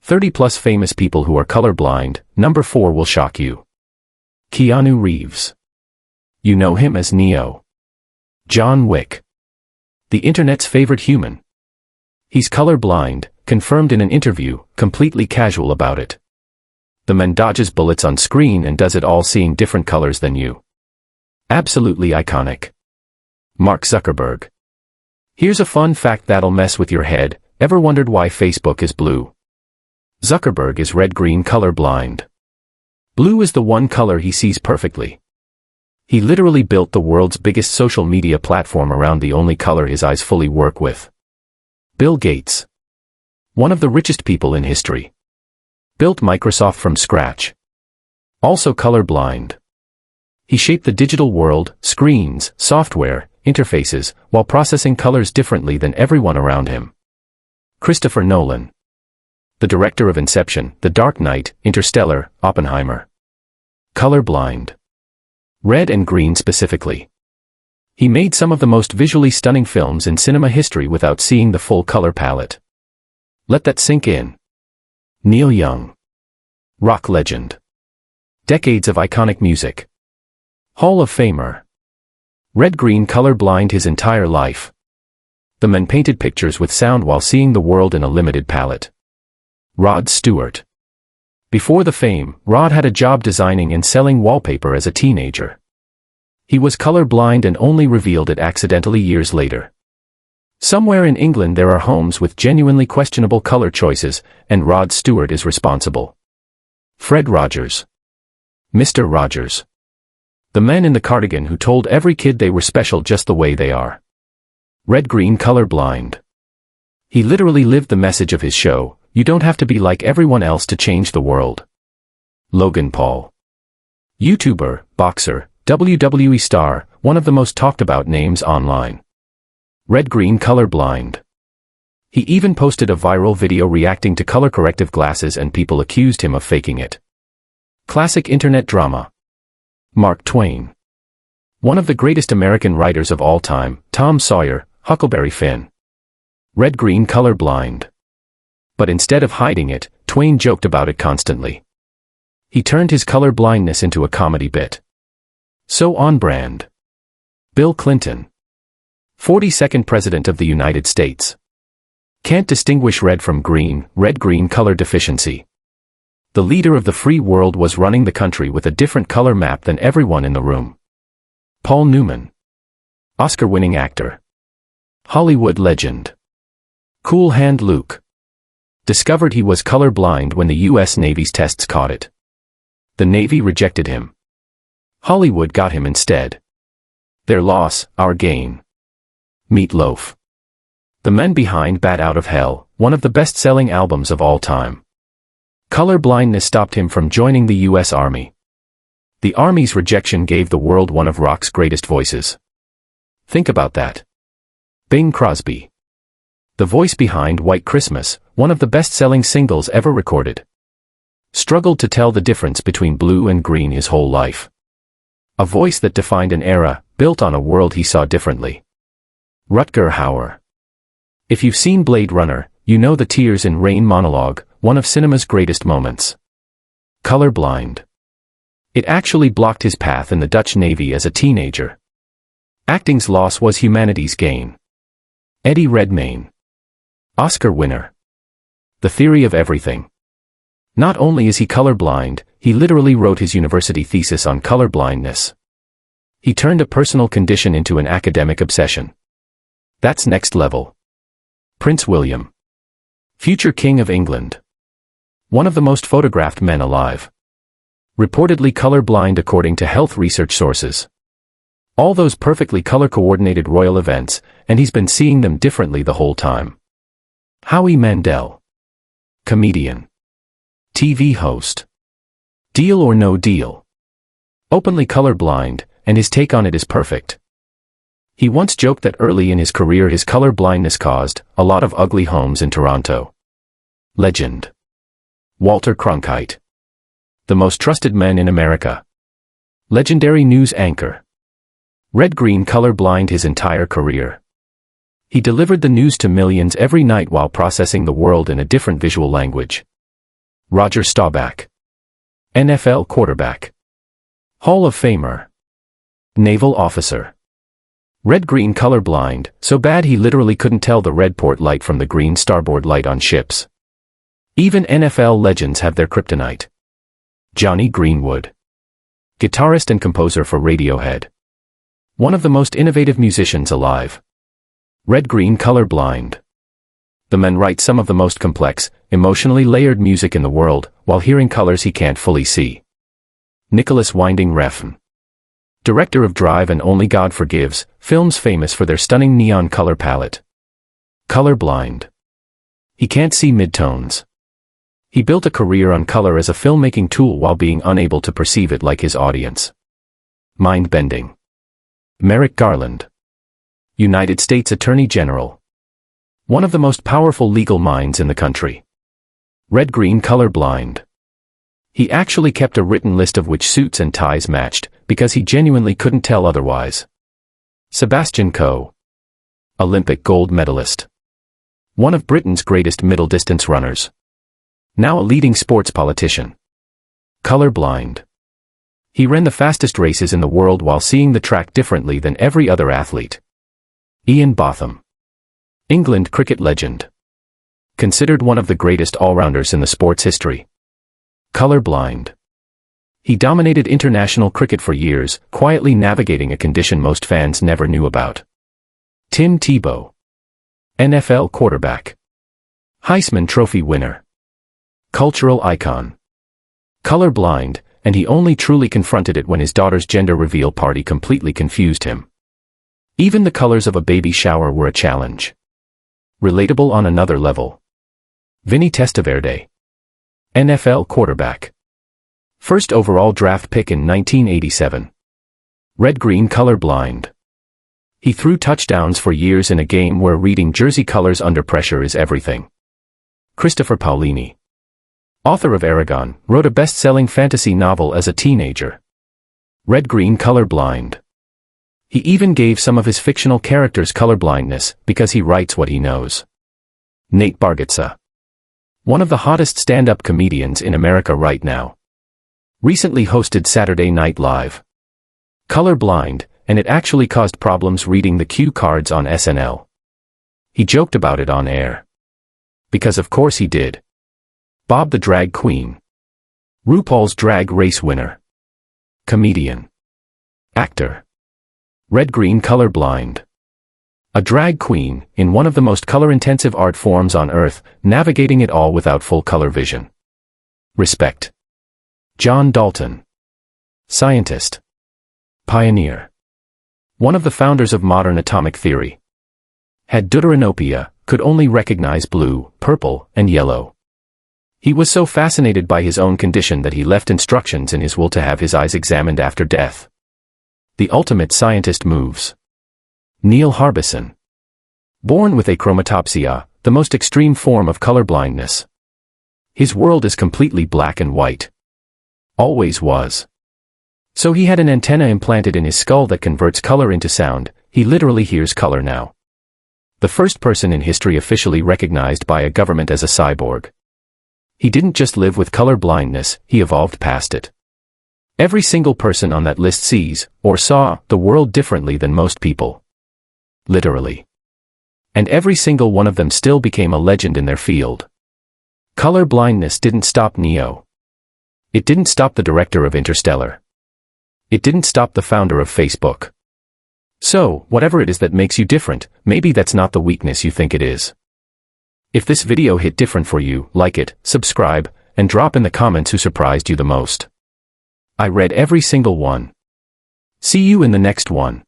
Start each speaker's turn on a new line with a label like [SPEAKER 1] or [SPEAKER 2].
[SPEAKER 1] 30+ famous people who are colorblind. Number 4 will shock you. Keanu Reeves. You know him as Neo. John Wick. The internet's favorite human. He's colorblind, confirmed in an interview, completely casual about it. The man dodges bullets on screen and does it all seeing different colors than you. Absolutely iconic. Mark Zuckerberg. Here's a fun fact that'll mess with your head. Ever wondered why Facebook is blue? Zuckerberg is red-green colorblind. Blue is the one color he sees perfectly. He literally built the world's biggest social media platform around the only color his eyes fully work with. Bill Gates. One of the richest people in history. Built Microsoft from scratch. Also colorblind. He shaped the digital world, screens, software, interfaces, while processing colors differently than everyone around him. Christopher Nolan. The director of Inception, The Dark Knight, Interstellar, Oppenheimer. Colorblind. Red and green specifically. He made some of the most visually stunning films in cinema history without seeing the full color palette. Let that sink in. Neil Young. Rock legend. Decades of iconic music. Hall of Famer. Red-green colorblind his entire life. The man painted pictures with sound while seeing the world in a limited palette. Rod Stewart. Before the fame, Rod had a job designing and selling wallpaper as a teenager. He was colorblind and only revealed it accidentally years later. Somewhere in England there are homes with genuinely questionable color choices, and Rod Stewart is responsible. Fred Rogers. Mr. Rogers. The man in the cardigan who told every kid they were special just the way they are. Red-green colorblind. He literally lived the message of his show, you don't have to be like everyone else to change the world. Logan Paul. YouTuber, boxer, WWE star, one of the most talked about names online. Red-green colorblind. He even posted a viral video reacting to color corrective glasses and people accused him of faking it. Classic internet drama. Mark Twain. One of the greatest American writers of all time, Tom Sawyer, Huckleberry Finn. Red-green colorblind. But instead of hiding it, Twain joked about it constantly. He turned his color blindness into a comedy bit. So on brand. Bill Clinton. 42nd President of the United States. Can't distinguish red from green, red-green color deficiency. The leader of the free world was running the country with a different color map than everyone in the room. Paul Newman. Oscar-winning actor. Hollywood legend. Cool Hand Luke. Discovered he was colorblind when the U.S. Navy's tests caught it. The Navy rejected him. Hollywood got him instead. Their loss, our gain. Meat Loaf. The men behind Bat Out of Hell, one of the best-selling albums of all time. Color blindness stopped him from joining the U.S. Army. The Army's rejection gave the world one of rock's greatest voices. Think about that. Bing Crosby. The voice behind White Christmas, one of the best-selling singles ever recorded. Struggled to tell the difference between blue and green his whole life. A voice that defined an era, built on a world he saw differently. Rutger Hauer. If you've seen Blade Runner, you know the Tears in Rain monologue, one of cinema's greatest moments. Colorblind. It actually blocked his path in the Dutch Navy as a teenager. Acting's loss was humanity's gain. Eddie Redmayne. Oscar winner. The Theory of Everything. Not only is he colorblind, he literally wrote his university thesis on colorblindness. He turned a personal condition into an academic obsession. That's next level. Prince William. Future King of England. One of the most photographed men alive. Reportedly colorblind according to health research sources. All those perfectly color-coordinated royal events, and he's been seeing them differently the whole time. Howie Mandel. Comedian. TV host. Deal or No Deal. Openly colorblind, and his take on it is perfect. He once joked that early in his career his color blindness caused a lot of ugly homes in Toronto. Legend. Walter Cronkite. The most trusted man in America. Legendary news anchor. Red-green colorblind his entire career. He delivered the news to millions every night while processing the world in a different visual language. Roger Staubach. NFL quarterback. Hall of Famer. Naval officer. Red-green colorblind, so bad he literally couldn't tell the red port light from the green starboard light on ships. Even NFL legends have their kryptonite. Johnny Greenwood. Guitarist and composer for Radiohead. One of the most innovative musicians alive. Red-green colorblind. The man writes some of the most complex, emotionally layered music in the world, while hearing colors he can't fully see. Nicholas Winding Refn. Director of Drive and Only God Forgives, films famous for their stunning neon color palette. Colorblind. He can't see midtones. He built a career on color as a filmmaking tool while being unable to perceive it like his audience. Mind-bending. Merrick Garland. United States Attorney General. One of the most powerful legal minds in the country. Red-green colorblind. He actually kept a written list of which suits and ties matched, because he genuinely couldn't tell otherwise. Sebastian Coe. Olympic gold medalist. One of Britain's greatest middle-distance runners. Now a leading sports politician. Colorblind. He ran the fastest races in the world while seeing the track differently than every other athlete. Ian Botham. England cricket legend. Considered one of the greatest all-rounders in the sport's history. Colorblind. He dominated international cricket for years, quietly navigating a condition most fans never knew about. Tim Tebow. NFL quarterback. Heisman Trophy winner. Cultural icon. Colorblind, and he only truly confronted it when his daughter's gender reveal party completely confused him. Even the colors of a baby shower were a challenge. Relatable on another level. Vinny Testaverde. NFL quarterback. First overall draft pick in 1987. Red-green colorblind. He threw touchdowns for years in a game where reading jersey colors under pressure is everything. Christopher Paolini. Author of Aragon, wrote a best-selling fantasy novel as a teenager. Red-green colorblind. He even gave some of his fictional characters colorblindness because he writes what he knows. Nate Bargatze. One of the hottest stand-up comedians in America right now. Recently hosted Saturday Night Live. Colorblind, and it actually caused problems reading the cue cards on SNL. He joked about it on air. Because of course he did. Bob the Drag Queen. RuPaul's Drag Race winner. Comedian. Actor. Red-green colorblind. A drag queen, in one of the most color-intensive art forms on earth, navigating it all without full color vision. Respect. John Dalton. Scientist. Pioneer. One of the founders of modern atomic theory. Had deuteranopia, could only recognize blue, purple, and yellow. He was so fascinated by his own condition that he left instructions in his will to have his eyes examined after death. The ultimate scientist moves. Neil Harbisson. Born with achromatopsia, the most extreme form of colorblindness. His world is completely black and white. Always was. So he had an antenna implanted in his skull that converts color into sound. He literally hears color now. The first person in history officially recognized by a government as a cyborg. He didn't just live with color blindness, he evolved past it. Every single person on that list sees, or saw, the world differently than most people. Literally. And every single one of them still became a legend in their field. Color blindness didn't stop Neo. It didn't stop the director of Interstellar. It didn't stop the founder of Facebook. So, whatever it is that makes you different, maybe that's not the weakness you think it is. If this video hit different for you, like it, subscribe, and drop in the comments who surprised you the most. I read every single one. See you in the next one.